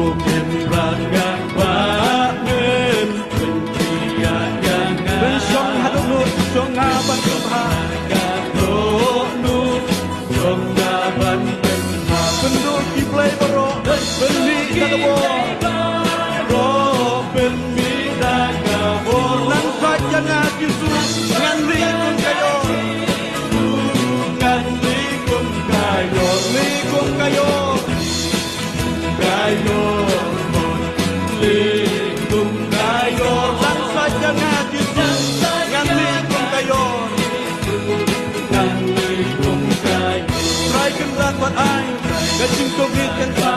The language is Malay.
Bukit Ranggabanen Pendiayangan Bensyong hadap nur Syong ngaban kemha Gadonu Songgaban Penha Pendul kiplay borok Benih kagabo Robin Midagabor Nang saja ngajisu Ngan likun kayo Ngan likum kayo Likun kayo Kayo Likum kayo Nang saja ngajisu Ngan likun kayo Ngan likum kayo Try kan rapat ay Gajing sobrit kan sa